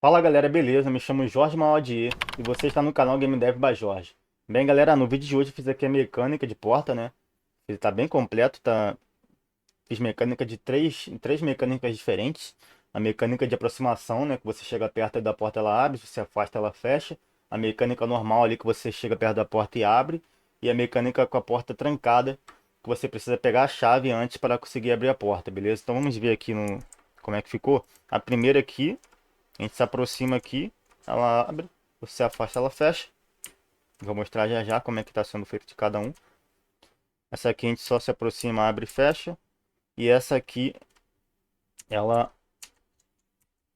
Fala galera, beleza? Me chamo Jorge Maladier e você está no canal Game Dev by Jorge. Bem galera, no vídeo de hoje eu fiz aqui a mecânica de porta, né? Ele tá bem completo, tá? Fiz mecânica de três mecânicas diferentes. A mecânica de aproximação, né? Que você chega perto da porta ela abre, se você afasta ela fecha. A mecânica normal ali que você chega perto da porta e abre. E a mecânica com a porta trancada, que você precisa pegar a chave antes para conseguir abrir a porta, beleza? Então vamos ver aqui no como é que ficou. A primeira aqui a gente se aproxima aqui, ela abre, você afasta, ela fecha. Vou mostrar já já como é que está sendo feito de cada um. Essa aqui a gente só se aproxima, abre e fecha. E essa aqui, ela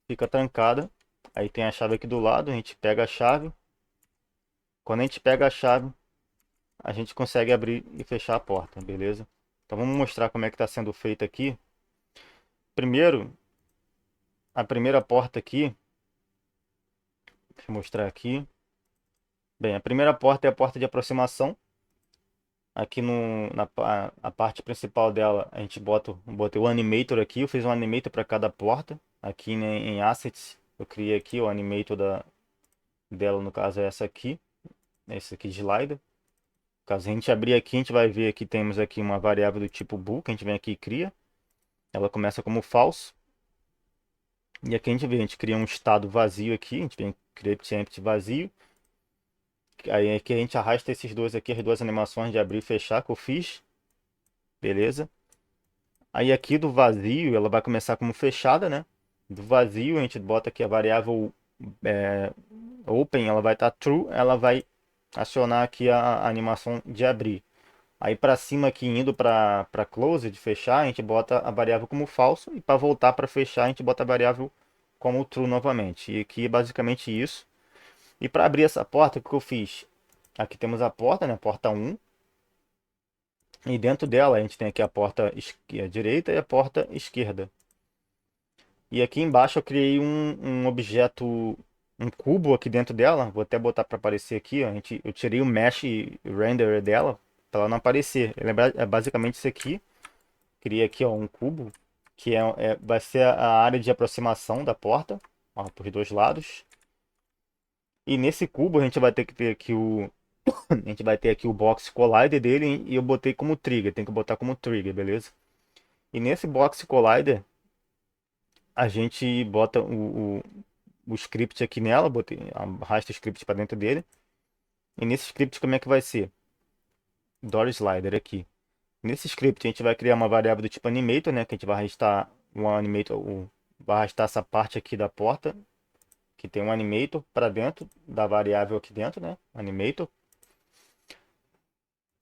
fica trancada. Aí tem a chave aqui do lado, a gente pega a chave. Quando a gente pega a chave, a gente consegue abrir e fechar a porta, beleza? Então vamos mostrar como é que está sendo feito aqui. Primeiro, a primeira porta aqui, deixa eu mostrar aqui. Bem, a primeira porta é a porta de aproximação. Aqui a parte principal dela, a gente botei o animator aqui. Eu fiz um animator para cada porta. Aqui, né, em Assets, eu criei aqui o animator dela, no caso é essa aqui. Esse aqui de slider. Caso a gente abrir aqui, a gente vai ver que temos aqui uma variável do tipo bool, que a gente vem aqui e cria. Ela começa como false. E aqui a gente cria um estado vazio aqui. A gente vem create empty vazio. Aí aqui a gente arrasta esses dois aqui, as duas animações de abrir e fechar que eu fiz. Beleza? Aí aqui do vazio, ela vai começar como fechada, né? Do vazio, a gente bota aqui a variável é, open, ela vai estar true, ela vai acionar aqui a animação de abrir. Aí para cima aqui, indo para close, de fechar, a gente bota a variável como falso. E para voltar para fechar, a gente bota a variável como true novamente. E aqui é basicamente isso. E para abrir essa porta, o que eu fiz? Aqui temos a porta, né? Porta um. E dentro dela a gente tem aqui a porta direita e a porta esquerda. E aqui embaixo eu criei um objeto, um cubo aqui dentro dela. Vou até botar para aparecer aqui, ó. Eu tirei o mesh render dela para ela não aparecer. Ele é basicamente isso aqui. Criei aqui, ó, um cubo que vai ser a área de aproximação da porta, ó, por dois lados. E nesse cubo a gente vai ter que ter aqui a gente vai ter aqui o box collider dele e eu botei como trigger. Tem que botar como trigger, beleza? E nesse box collider a gente bota o script aqui nela, botei, arrasta o script para dentro dele. E nesse script como é que vai ser? Door slider aqui. Nesse script a gente vai criar uma variável do tipo animator, né, que a gente vai arrastar vai arrastar essa parte aqui da porta, que tem um animator para dentro da variável aqui dentro, né, animator.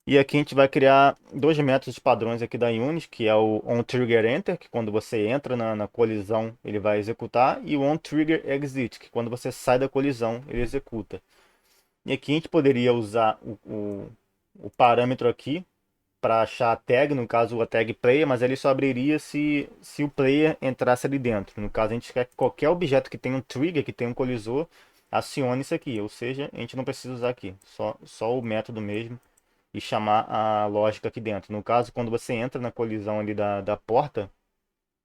E aqui a gente vai criar dois métodos padrões aqui da Unity, que é o onTriggerEnter, que quando você entra na colisão ele vai executar, e o onTriggerExit, que quando você sai da colisão ele executa. E aqui a gente poderia usar o parâmetro aqui para achar a tag, no caso a tag player, mas ele só abriria se o player entrasse ali dentro. No caso a gente quer que qualquer objeto que tenha um trigger, que tenha um colisor, acione isso aqui, ou seja, a gente não precisa usar aqui, só o método mesmo e chamar a lógica aqui dentro. No caso, quando você entra na colisão ali da porta,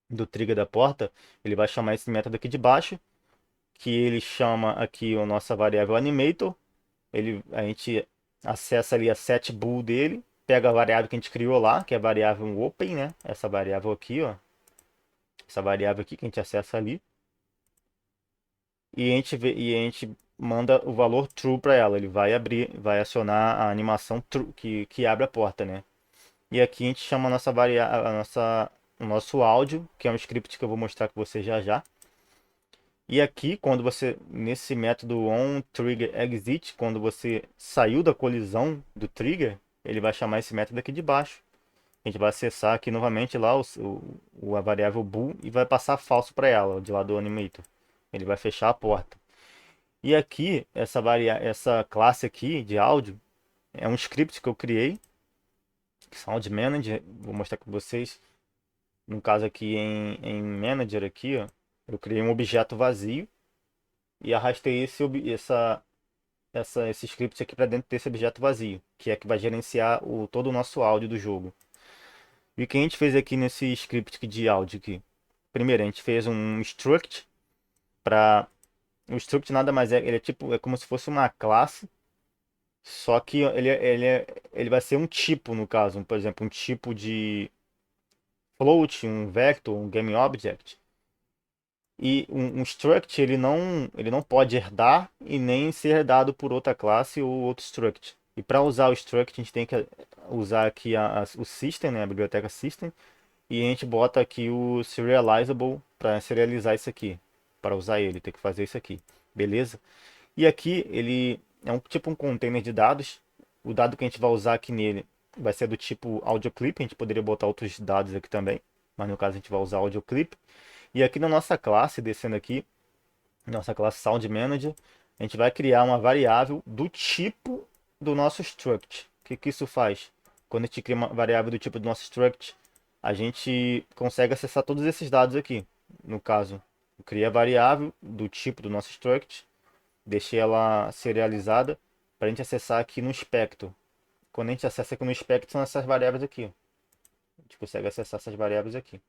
do trigger da porta, ele vai chamar esse método aqui de baixo, que ele chama aqui a nossa variável animator. A gente acessa ali a set bool dele, pega a variável que a gente criou lá, que é a variável open, né? Essa variável aqui, ó. Essa variável aqui que a gente acessa ali. E a gente manda o valor true para ela. Ele vai abrir, vai acionar a animação true, que abre a porta, né? E aqui a gente chama a nossa o nosso áudio, que é um script que eu vou mostrar com você já já. E aqui, nesse método onTriggerExit, quando você saiu da colisão do trigger, ele vai chamar esse método aqui de baixo. A gente vai acessar aqui novamente lá a variável bool e vai passar falso para ela, de lá do animator. Ele vai fechar a porta. E aqui, essa classe aqui de áudio, é um script que eu criei, Sound Manager, vou mostrar com vocês. No caso aqui em Manager aqui, ó, eu criei um objeto vazio e arrastei esse script aqui para dentro desse objeto vazio, que é que vai gerenciar todo o nosso áudio do jogo. E o que a gente fez aqui nesse script aqui de áudio aqui? Primeiro, a gente fez um struct para O struct nada mais é, ele é tipo, é como se fosse uma classe, só que ele vai ser um tipo, no caso, por exemplo, um tipo de float, um vector, um game object. E um struct ele não pode herdar e nem ser herdado por outra classe ou outro struct. E para usar o struct, a gente tem que usar aqui o system, né, a biblioteca system, e a gente bota aqui o serializable para serializar isso aqui. Para usar ele, tem que fazer isso aqui. Beleza? E aqui ele é um tipo um container de dados. O dado que a gente vai usar aqui nele vai ser do tipo audio clip. A gente poderia botar outros dados aqui também, mas no caso a gente vai usar audio clip. E aqui na nossa classe, descendo aqui, nossa classe Sound Manager, a gente vai criar uma variável do tipo do nosso struct. O que isso faz? Quando a gente cria uma variável do tipo do nosso struct, a gente consegue acessar todos esses dados aqui. No caso, eu criei a variável do tipo do nosso struct, deixei ela serializada para a gente acessar aqui no espectro. Quando a gente acessa aqui no espectro, são essas variáveis aqui. A gente consegue acessar essas variáveis aqui.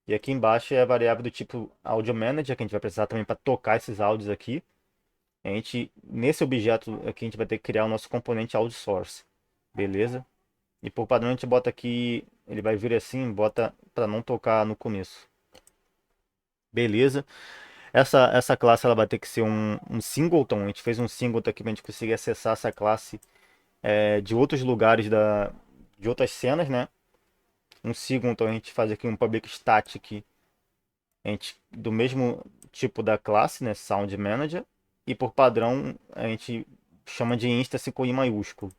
E aqui embaixo é a variável do tipo Audio Manager, que a gente vai precisar também para tocar esses áudios aqui. Nesse objeto aqui, a gente vai ter que criar o nosso componente Audio Source. Beleza? E por padrão a gente bota aqui, ele vai vir assim, bota para não tocar no começo. Beleza? Essa classe ela vai ter que ser um singleton. A gente fez um singleton aqui para a gente conseguir acessar essa classe de outros lugares, de outras cenas, né? Um singleton a gente faz aqui um public static do mesmo tipo da classe, né, Sound Manager, e por padrão a gente chama de instance com I maiúsculo.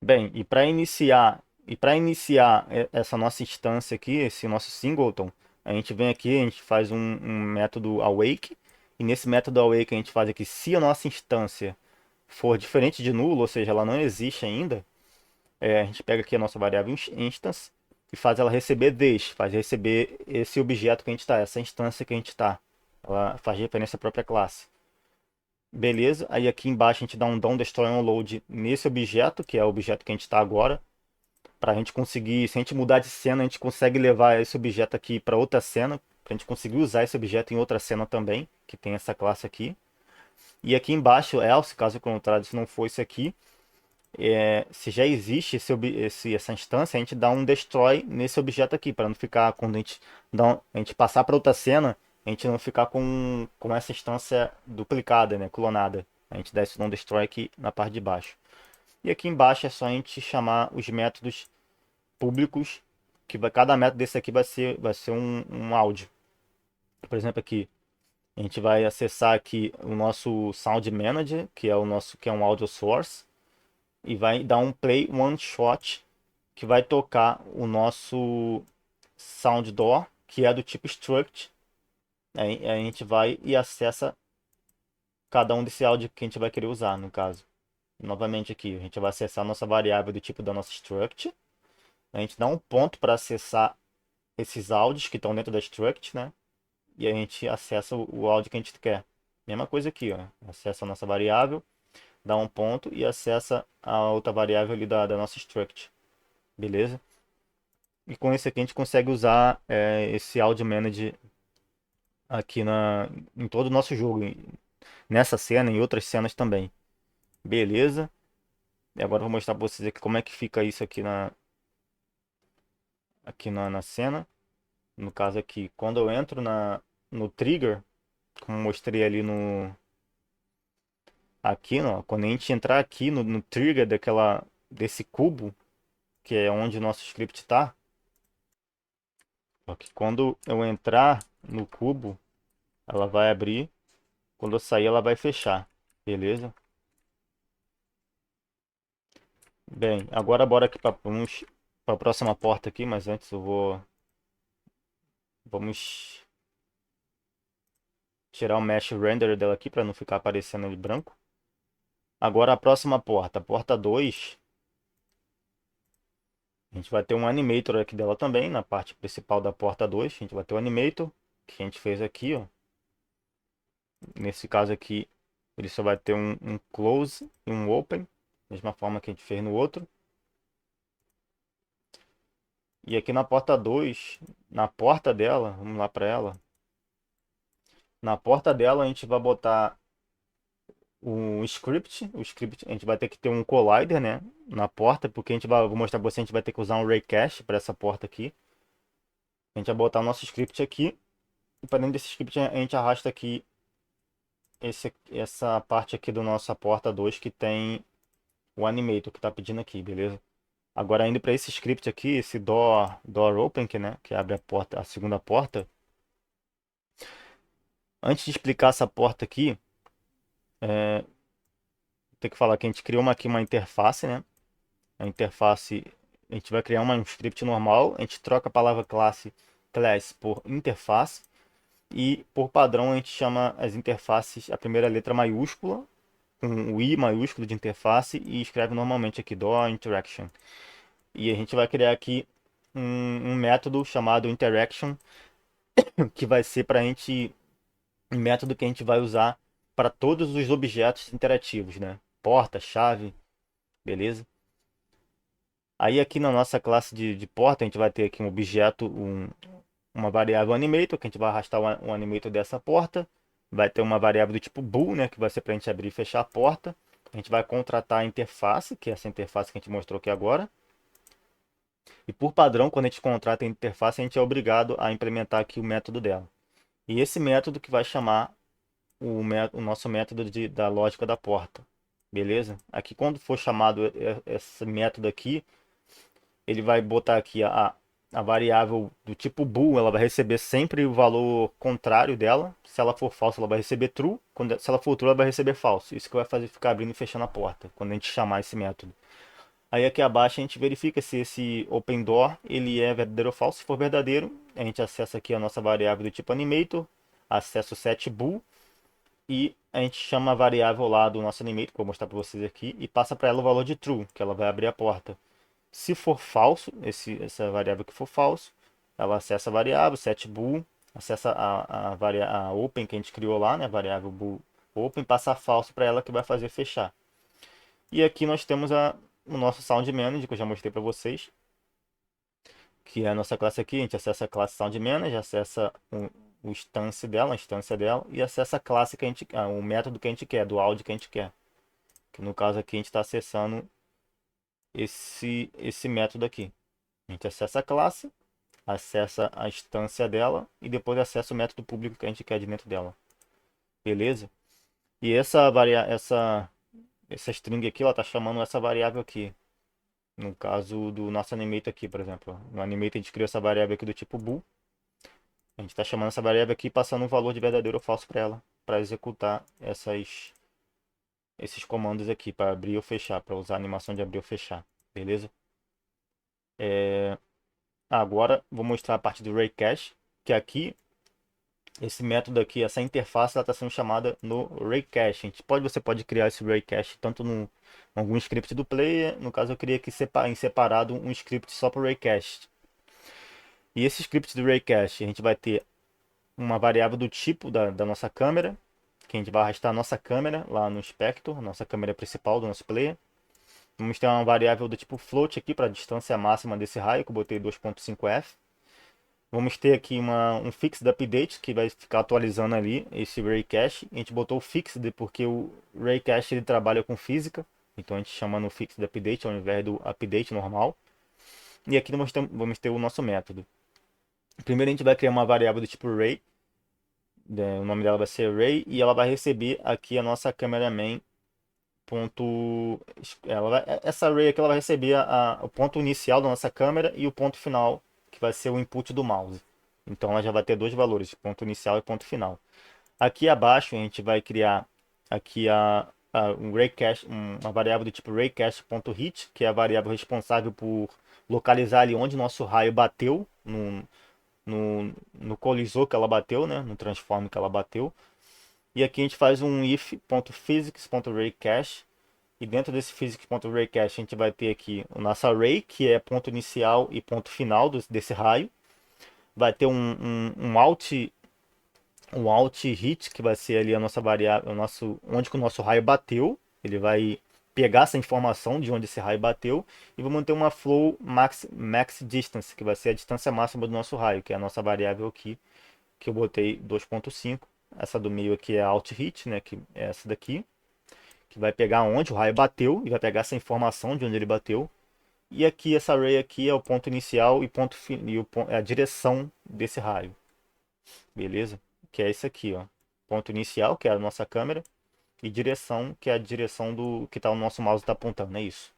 Bem, e para iniciar essa nossa instância aqui, esse nosso singleton, a gente vem aqui, a gente faz um método awake, e nesse método awake a gente faz aqui, se a nossa instância for diferente de nulo, ou seja, ela não existe ainda, a gente pega aqui a nossa variável instance e faz ela receber this, faz receber esse objeto que a gente está, essa instância que a gente está. Ela faz referência à própria classe. Beleza, aí aqui embaixo a gente dá um down, destroy, unload nesse objeto, que é o objeto que a gente está agora, para a gente conseguir, se a gente mudar de cena, a gente consegue levar esse objeto aqui para outra cena, para a gente conseguir usar esse objeto em outra cena também, que tem essa classe aqui. E aqui embaixo, else, caso contrário, se não for isso aqui, se já existe essa instância, a gente dá um destroy nesse objeto aqui, para não ficar, quando a gente passar para outra cena, a gente não ficar com essa instância duplicada, né, clonada. A gente dá esse não destroy aqui na parte de baixo. E aqui embaixo é só a gente chamar os métodos públicos, cada método desse aqui vai ser um áudio. Por exemplo, aqui a gente vai acessar aqui o nosso Sound Manager, que é um audio source, e vai dar um play one shot que vai tocar o nosso sound door, que é do tipo struct. Aí a gente vai e acessa cada um desse áudio que a gente vai querer usar, no caso. Novamente aqui, a gente vai acessar a nossa variável do tipo da nossa struct. A gente dá um ponto para acessar esses áudios que estão dentro da struct, né? E a gente acessa o áudio que a gente quer. Mesma coisa aqui, ó. Acessa a nossa variável, dá um ponto e acessa a outra variável ali da nossa struct. Beleza? E com esse aqui a gente consegue usar esse Audio Manager aqui em todo o nosso jogo. Nessa cena e em outras cenas também. Beleza? E agora eu vou mostrar para vocês aqui como é que fica isso aqui na cena. No caso aqui, quando eu entro no trigger, como eu mostrei ali aqui, ó, quando a gente entrar aqui no trigger desse cubo, que é onde o nosso script está, quando eu entrar no cubo, ela vai abrir. Quando eu sair, ela vai fechar. Beleza? Bem, agora bora aqui para a próxima porta aqui, mas antes vamos tirar o mesh render dela aqui para não ficar aparecendo ali branco. Agora a próxima porta, a porta 2, a gente vai ter um animator aqui dela também, na parte principal da porta 2, a gente vai ter o animator que a gente fez aqui, ó. Nesse caso aqui, ele só vai ter um close e um open, mesma forma que a gente fez no outro. E aqui na porta 2, na porta dela, vamos lá para ela. Na porta dela a gente vai botar o script, a gente vai ter que ter um collider, né, na porta, porque vou mostrar pra você, a gente vai ter que usar um raycache para essa porta aqui. A gente vai botar o nosso script aqui, e para dentro desse script a gente arrasta aqui essa parte aqui do nossa porta 2 que tem o animator que está pedindo aqui, beleza? Agora indo para esse script aqui, esse door open, que abre a porta, a segunda porta. Antes de explicar essa porta aqui, tem que falar que a gente criou aqui uma interface, né? A interface, a gente vai criar um script normal, a gente troca a palavra class por interface e por padrão a gente chama as interfaces a primeira letra maiúscula, com o I maiúsculo de interface e escreve normalmente aqui door interaction. E a gente vai criar aqui um método chamado interaction, que vai ser para a gente um método que a gente vai usar para todos os objetos interativos, né? Porta, chave, beleza? Aí aqui na nossa classe de porta, a gente vai ter aqui um objeto, uma variável animator, que a gente vai arrastar o animator dessa porta. Vai ter uma variável do tipo bool, né, que vai ser para a gente abrir e fechar a porta. A gente vai contratar a interface, que é essa interface que a gente mostrou aqui agora. E por padrão, quando a gente contrata a interface, a gente é obrigado a implementar aqui o método dela. E esse método que vai chamar o nosso método da lógica da porta. Beleza? Aqui quando for chamado esse método aqui, ele vai botar aqui a variável do tipo bool, ela vai receber sempre o valor contrário dela. Se ela for falsa, ela vai receber true. Se ela for true, ela vai receber falso. Isso que vai fazer ficar abrindo e fechando a porta, quando a gente chamar esse método. Aí aqui abaixo a gente verifica se esse open door ele é verdadeiro ou falso. Se for verdadeiro, a gente acessa aqui a nossa variável do tipo animator, acessa o set bool e a gente chama a variável lá do nosso animator, que eu vou mostrar para vocês aqui, e passa para ela o valor de true, que ela vai abrir a porta. Se for falso, essa variável que for falso, ela acessa a variável, set bool, acessa a open que a gente criou lá, né, a variável bool open, passa falso para ela que vai fazer fechar. E aqui nós temos o nosso Sound Manager, que eu já mostrei para vocês, que é a nossa classe aqui. A gente acessa a classe Sound Manager, acessa o instância dela, a instância dela, e acessa a classe que a gente, o método que a gente quer, do áudio que a gente quer. Que no caso aqui a gente está acessando esse método aqui. A gente acessa a classe, acessa a instância dela e depois acessa o método público que a gente quer de dentro dela. Beleza? E essa string aqui, ela tá chamando essa variável aqui. No caso do nosso animator aqui, por exemplo. No animator a gente criou essa variável aqui do tipo bool. A gente está chamando essa variável aqui e passando um valor de verdadeiro ou falso para ela, para executar esses comandos aqui, para abrir ou fechar, para usar a animação de abrir ou fechar. Beleza? Agora vou mostrar a parte do raycache, que aqui, esse método aqui, essa interface, ela está sendo chamada no raycache. Você pode criar esse raycache tanto no algum script do player. No caso eu criei aqui em separado um script só para o raycache. E esse script do raycache, a gente vai ter uma variável do tipo da nossa câmera, que a gente vai arrastar a nossa câmera lá no Inspector, a nossa câmera principal do nosso player. Vamos ter uma variável do tipo float aqui para a distância máxima desse raio, que eu botei 2.5f. Vamos ter aqui um fixed update, que vai ficar atualizando ali esse raycache. A gente botou o fixed porque o raycache ele trabalha com física, então a gente chama no fixed update ao invés do update normal. E aqui vamos ter o nosso método. Primeiro a gente vai criar uma variável do tipo ray, o nome dela vai ser Ray e ela vai receber aqui a nossa cameraman ponto, essa array aqui ela vai receber o ponto inicial da nossa câmera e o ponto final, que vai ser o input do mouse. Então ela já vai ter dois valores, ponto inicial e ponto final. Aqui abaixo a gente vai criar aqui um raycache, uma variável do tipo raycache.hit, que é a variável responsável por localizar ali onde nosso raio bateu no colisor que ela bateu, né? No transform que ela bateu. E aqui a gente faz um if.physics.raycache. E dentro desse physics.raycache a gente vai ter aqui o nosso array, que é ponto inicial e ponto final desse raio. Vai ter um out hit, que vai ser ali a nossa variável, onde que o nosso raio bateu. Ele vai pegar essa informação de onde esse raio bateu e vamos ter uma flow max distance, que vai ser a distância máxima do nosso raio, que é a nossa variável aqui, que eu botei 2.5. Essa do meio aqui é Alt Hit, né? Que é essa daqui. Que vai pegar onde o raio bateu e vai pegar essa informação de onde ele bateu. E aqui, essa array aqui é o ponto inicial e, é a direção desse raio. Beleza? Que é esse aqui, ó. Ponto inicial, que é a nossa câmera. E direção, que é a direção do que tá, o nosso mouse está apontando. É isso.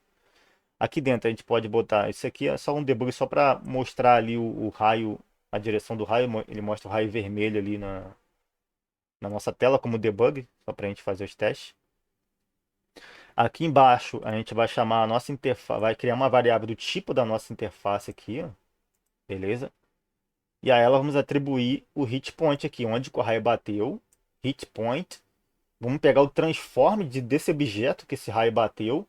Aqui dentro a gente pode botar, isso aqui é só um debug só para mostrar ali o raio, a direção do raio, ele mostra o raio vermelho ali na nossa tela como debug, só para a gente fazer os testes. Aqui embaixo a gente vai chamar a nossa interface, vai criar uma variável do tipo da nossa interface aqui, ó, beleza? E a ela vamos atribuir o hit point aqui, onde o raio bateu, hit point. Vamos pegar o transform desse objeto que esse raio bateu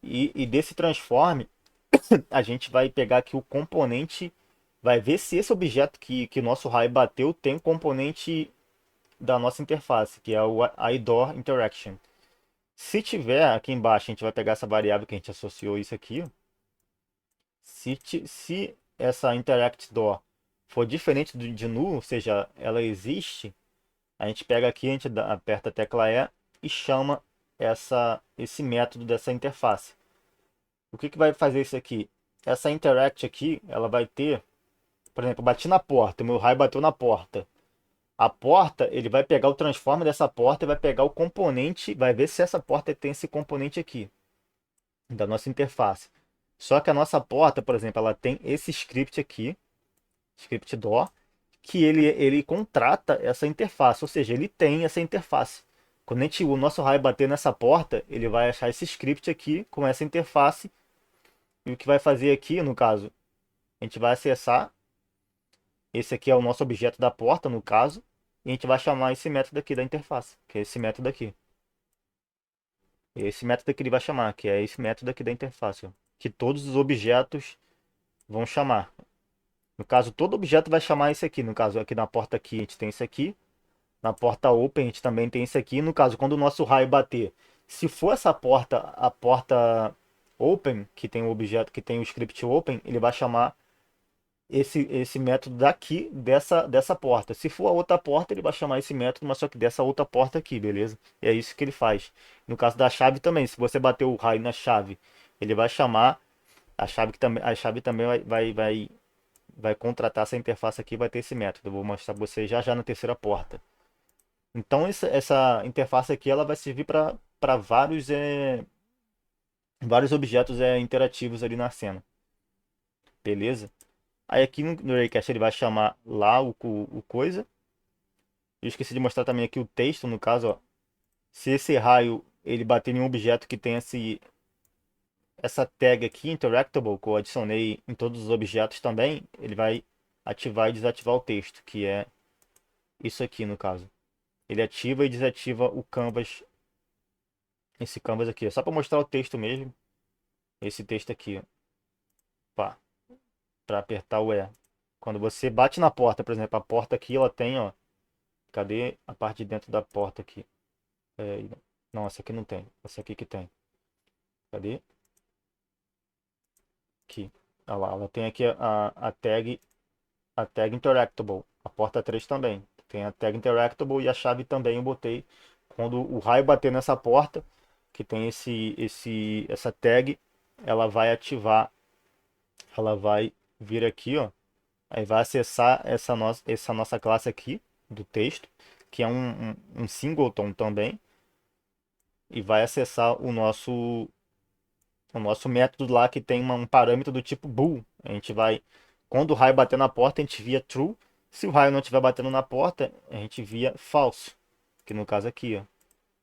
e desse transform a gente vai pegar aqui o componente, vai ver se esse objeto que o nosso raio bateu tem um componente da nossa interface, que é o IDOR Interaction. Se tiver, aqui embaixo a gente vai pegar essa variável que a gente associou isso aqui. Se essa interact door for diferente de null, ou seja, ela existe, a gente pega aqui, a gente aperta a tecla E e chama esse método dessa interface. O que vai fazer isso aqui? Essa interact aqui, ela vai ter, por exemplo, eu bati na porta, o meu raio bateu na porta. A porta, ele vai pegar o transform dessa porta e vai pegar o componente, vai ver se essa porta tem esse componente aqui, da nossa interface. Só que a nossa porta, por exemplo, ela tem esse script aqui, script door, que ele contrata essa interface, ou seja, ele tem essa interface. Quando o nosso raio bater nessa porta, ele vai achar esse script aqui com essa interface, e o que vai fazer aqui, no caso, a gente vai acessar, esse aqui é o nosso objeto da porta, no caso, e a gente vai chamar esse método aqui da interface, que é esse método aqui. Esse método que ele vai chamar, que é esse método aqui da interface, ó, que todos os objetos vão chamar. No caso, todo objeto vai chamar esse aqui. No caso, aqui na porta aqui a gente tem esse aqui. Na porta open a gente também tem esse aqui. No caso, quando o nosso raio bater, se for essa porta, a porta open, que tem o objeto, que tem o script open, ele vai chamar esse método daqui, dessa porta. Se for a outra porta, ele vai chamar esse método, mas só que dessa outra porta aqui, beleza? E é isso que ele faz. No caso da chave também, se você bater o raio na chave, ele vai chamar a chave também vai contratar essa interface aqui, vai ter esse método. Eu vou mostrar para você já já na terceira porta. Então essa interface aqui ela vai servir para vários objetos interativos ali na cena. Beleza? Aí aqui no Raycast ele vai chamar lá o coisa. Eu esqueci de mostrar também aqui o texto, no caso, ó. Se esse raio ele bater em um objeto que tem essa tag aqui, interactable, que eu adicionei em todos os objetos também, ele vai ativar e desativar o texto, que é isso aqui no caso. Ele ativa e desativa o canvas, esse canvas aqui. É só para mostrar o texto mesmo, esse texto aqui, ó. Pá, para apertar o E. Quando você bate na porta, por exemplo, a porta aqui ela tem, ó. Cadê a parte de dentro da porta aqui? É, não, essa aqui não tem. Essa aqui que tem. Cadê? Aqui. Olha lá, ela tem aqui a tag interactable. A porta 3 também. Tem a tag interactable e a chave também eu botei. Quando o raio bater nessa porta, que tem essa tag, ela vai ativar, ela vai vir aqui, ó. Aí vai acessar essa nossa classe aqui do texto, que é um singleton também. E vai acessar o nosso método lá que tem um parâmetro do tipo bool. A gente vai, quando o raio bater na porta, a gente via true. Se o raio não estiver batendo na porta, a gente via false, que no caso aqui, ó,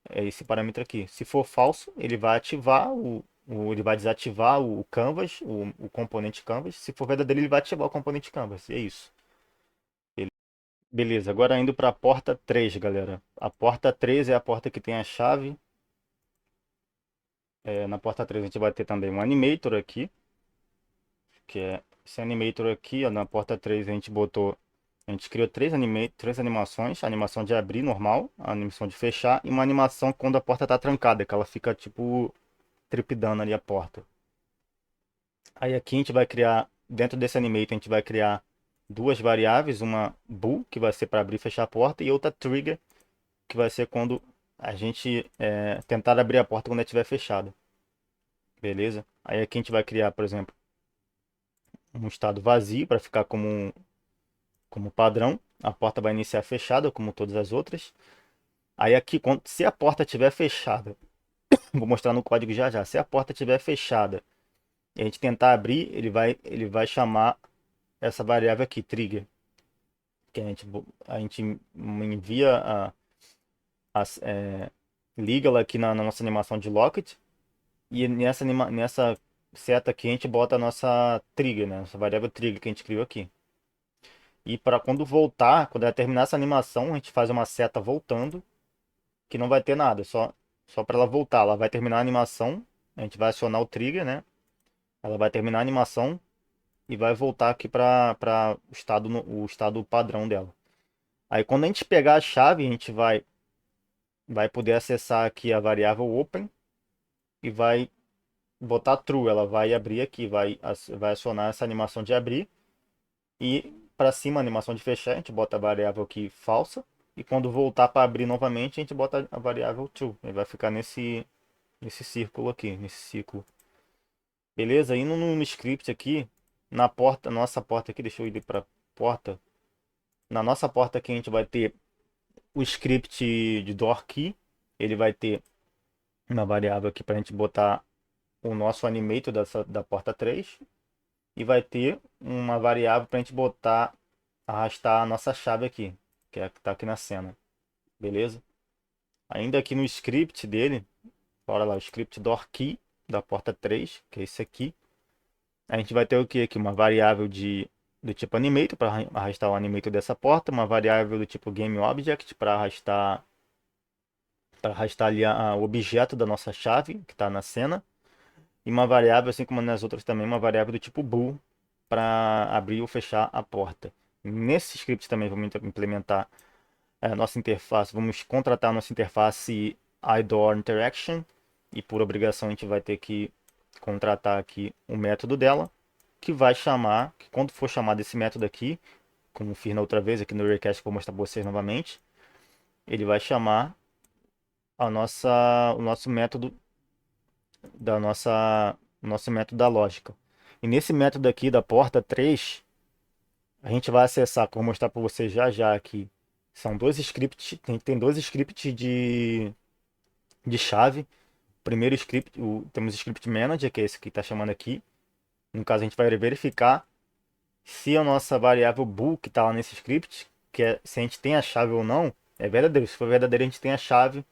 é esse parâmetro aqui. Se for falso, ele vai ativar ele vai desativar o canvas, o componente canvas. Se for verdadeiro, ele vai ativar o componente canvas. E é isso. Beleza, agora indo para a porta 3, galera. A porta 3 é a porta que tem a chave. Na porta 3 a gente vai ter também um animator aqui, que é esse animator aqui, ó, na porta 3 a gente criou três animações, a animação de abrir normal, a animação de fechar e uma animação quando a porta está trancada, que ela fica tipo trepidando ali a porta. Aí aqui a gente vai criar, dentro desse animator a gente vai criar duas variáveis, uma bool, que vai ser para abrir e fechar a porta, e outra trigger, que vai ser quando a gente tentar abrir a porta quando ela estiver fechada. Beleza? Aí aqui a gente vai criar, por exemplo, um estado vazio para ficar como padrão. A porta vai iniciar fechada, como todas as outras. Aí aqui, se a porta estiver fechada, vou mostrar no código já já. Se a porta estiver fechada e a gente tentar abrir, ele vai chamar essa variável aqui, trigger. Que a gente envia as, é, liga ela aqui na nossa animação de Locket. E nessa seta aqui a gente bota a nossa trigger, né? Essa variável trigger que a gente criou aqui. E para quando voltar, quando ela terminar essa animação, a gente faz uma seta voltando, que não vai ter nada, só para ela voltar. Ela vai terminar a animação, a gente vai acionar o trigger, né? Ela vai terminar a animação e vai voltar aqui para o estado padrão dela. Aí quando a gente pegar a chave, a gente vai poder acessar aqui a variável open e vai botar true. Ela vai abrir aqui, vai acionar essa animação de abrir. E para cima, a animação de fechar, a gente bota a variável aqui falsa. E quando voltar para abrir novamente, a gente bota a variável true. Ele vai ficar nesse círculo aqui, nesse ciclo. Beleza? Indo no script aqui, na porta, nossa porta aqui, deixa eu ir para porta. Na nossa porta aqui a gente vai ter o script de door key. Ele vai ter uma variável aqui para a gente botar o nosso animator da porta 3. E vai ter uma variável para a gente botar, arrastar a nossa chave aqui, que é a que está aqui na cena. Beleza? Ainda aqui no script dele, bora lá, o script door key da porta 3, que é esse aqui. A gente vai ter o que aqui? Uma variável do tipo animator para arrastar o animator dessa porta, uma variável do tipo GameObject para arrastar ali o objeto da nossa chave que está na cena, e uma variável, assim como nas outras também, uma variável do tipo bool para abrir ou fechar a porta. Nesse script também vamos implementar a nossa interface, vamos contratar a nossa interface iDoor Interaction, e por obrigação a gente vai ter que contratar aqui o método dela, que vai chamar, que quando for chamado esse método aqui, como fiz na outra vez aqui no Recast, que vou mostrar para vocês novamente, ele vai chamar o nosso método o nosso método da lógica. E nesse método aqui da porta 3, a gente vai acessar, que eu vou mostrar para vocês já já aqui. São dois scripts, tem dois scripts de chave. O primeiro script, temos o script manager, que é esse que está chamando aqui. No caso, a gente vai verificar se a nossa variável bool que está lá nesse script, que é se a gente tem a chave ou não, é verdadeiro. Se for verdadeiro, a gente tem a chave.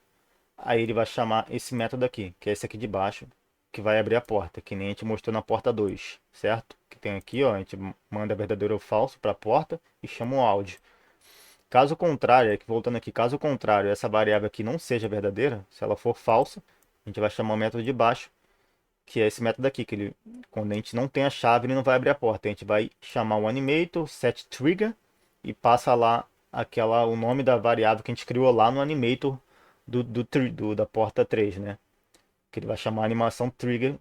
Aí ele vai chamar esse método aqui, que é esse aqui de baixo, que vai abrir a porta, que nem a gente mostrou na porta 2, certo? Que tem aqui, ó, a gente manda verdadeiro ou falso para a porta e chama o áudio. Caso contrário, voltando aqui, caso contrário, essa variável aqui não seja verdadeira, se ela for falsa, a gente vai chamar o método de baixo, que é esse método aqui, quando a gente não tem a chave, ele não vai abrir a porta. A gente vai chamar o animator, set trigger, e passa lá o nome da variável que a gente criou lá no animator da porta 3, né? Que ele vai chamar a animação trigger.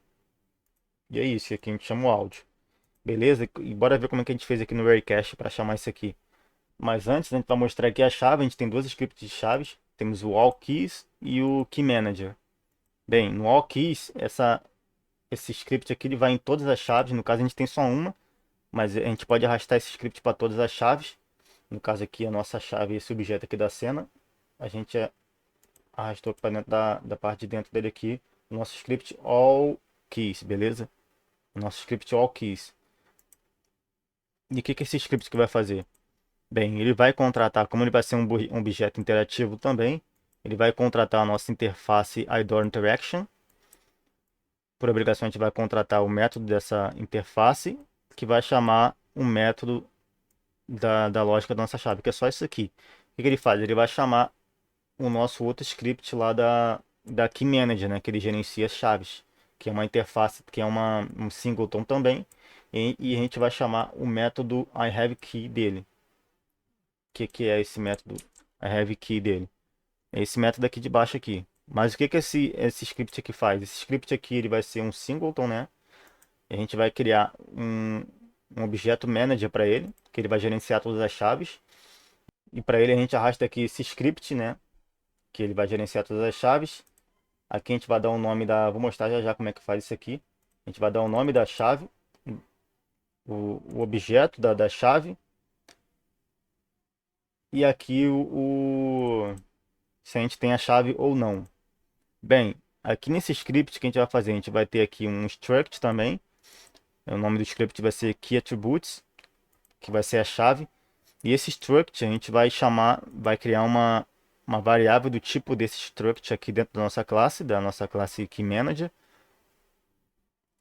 E é isso, aqui a gente chama o áudio. Beleza? E bora ver como é que a gente fez aqui no Raycast para chamar isso aqui. Mas antes, a gente vai mostrar aqui a chave. A gente tem dois scripts de chaves. Temos o All Keys e o Key Manager. Bem, no All Keys, esse script aqui ele vai em todas as chaves. No caso, a gente tem só uma, mas a gente pode arrastar esse script para todas as chaves. No caso aqui, a nossa chave, esse objeto aqui da cena, a gente arrastou para dentro da parte de dentro dele aqui, o nosso script All Keys, beleza? O nosso script All Keys. E o que esse script que vai fazer? Bem, ele vai contratar, como ele vai ser um objeto interativo também, ele vai contratar a nossa interface iDoor Interaction. Por obrigação, a gente vai contratar o método dessa interface, que vai chamar o método da lógica da nossa chave, que é só isso aqui. O que ele faz? Ele vai chamar o nosso outro script lá da Key Manager, né, que ele gerencia as chaves, que é uma interface, que é um singleton também, e a gente vai chamar o método IHaveKey dele. Que é esse método IHaveKey dele? É esse método aqui de baixo aqui. Mas o que esse script aqui faz? Esse script aqui ele vai ser um singleton, né? A gente vai criar um objeto manager para ele, que ele vai gerenciar todas as chaves. E para ele a gente arrasta aqui esse script, né? que ele vai gerenciar todas as chaves. Aqui a gente vai dar o nome da... Vou mostrar já já como é que faz isso aqui. A gente vai dar o nome da chave, o objeto da chave. E aqui se a gente tem a chave ou não. Bem, aqui nesse script que a gente vai fazer, a gente vai ter aqui um struct também. O nome do script vai ser keyAttributes, que vai ser a chave. E esse struct a gente vai chamar, vai criar uma variável do tipo desse struct aqui dentro da nossa classe keyManager,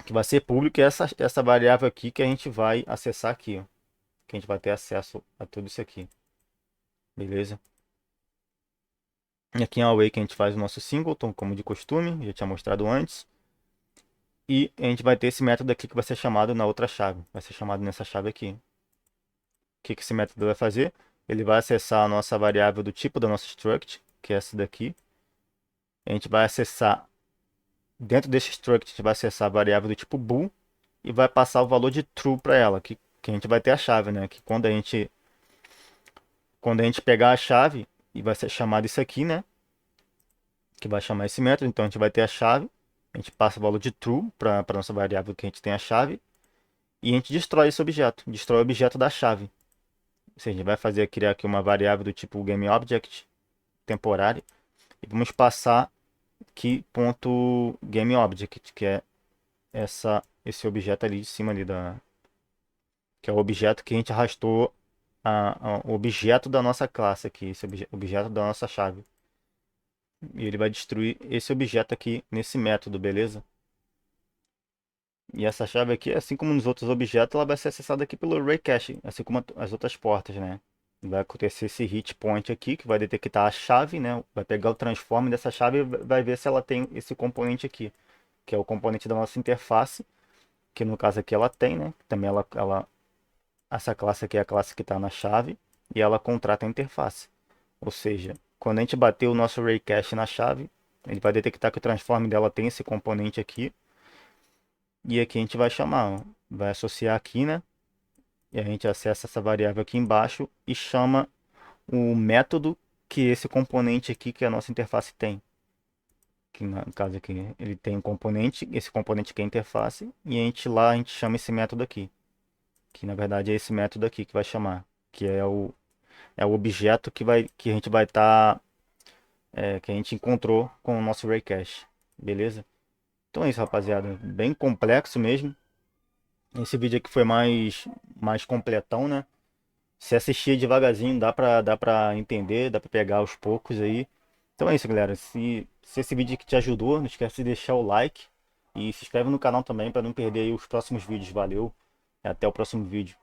que vai ser público, e essa variável aqui que a gente vai acessar aqui, ó, que a gente vai ter acesso a tudo isso aqui. Beleza? E aqui em Awake a gente faz o nosso singleton, como de costume, já tinha mostrado antes. E a gente vai ter esse método aqui que vai ser chamado na outra chave. Vai ser chamado nessa chave aqui. O que esse método vai fazer? Ele vai acessar a nossa variável do tipo da nossa struct, que é essa daqui. A gente vai acessar, dentro desse struct, a gente vai acessar a variável do tipo bool e vai passar o valor de true para ela, que a gente vai ter a chave, né? Que quando a gente pegar a chave, e vai ser chamado isso aqui, né? Que vai chamar esse método, então a gente vai ter a chave, a gente passa o valor de true para a nossa variável que a gente tem a chave, e a gente destrói esse objeto, destrói o objeto da chave. Ou seja, a gente vai criar aqui uma variável do tipo GameObject temporária, e vamos passar aqui ponto GameObject, que é esse objeto ali de cima ali que é o objeto que a gente arrastou o objeto da nossa classe aqui, esse objeto da nossa chave. E ele vai destruir esse objeto aqui nesse método, beleza? E essa chave aqui, assim como nos outros objetos, ela vai ser acessada aqui pelo Array Cache, assim como as outras portas, né? Vai acontecer esse hit point aqui, que vai detectar a chave, né? Vai pegar o transform dessa chave e vai ver se ela tem esse componente aqui, que é o componente da nossa interface, que no caso aqui ela tem, né? Também essa classe aqui é a classe que está na chave, e ela contrata a interface. Ou seja, quando a gente bater o nosso Array Cache na chave, ele vai detectar que o transform dela tem esse componente aqui, e aqui a gente vai chamar, ó, vai associar aqui, né? E a gente acessa essa variável aqui embaixo e chama o método que esse componente aqui que a nossa interface tem. Que no caso aqui ele tem um componente, esse componente que é a interface, e a gente chama esse método aqui. Que na verdade é esse método aqui que vai chamar, que é o objeto que a gente vai estar, que a gente encontrou com o nosso Array Cache. Beleza? Então é isso, rapaziada. Bem complexo mesmo. Esse vídeo aqui foi mais completão, né? Se assistir devagarzinho, dá pra entender, dá pra pegar aos poucos aí. Então é isso, galera. Se esse vídeo aqui te ajudou, não esquece de deixar o like. E se inscreve no canal também para não perder aí os próximos vídeos. Valeu, e até o próximo vídeo.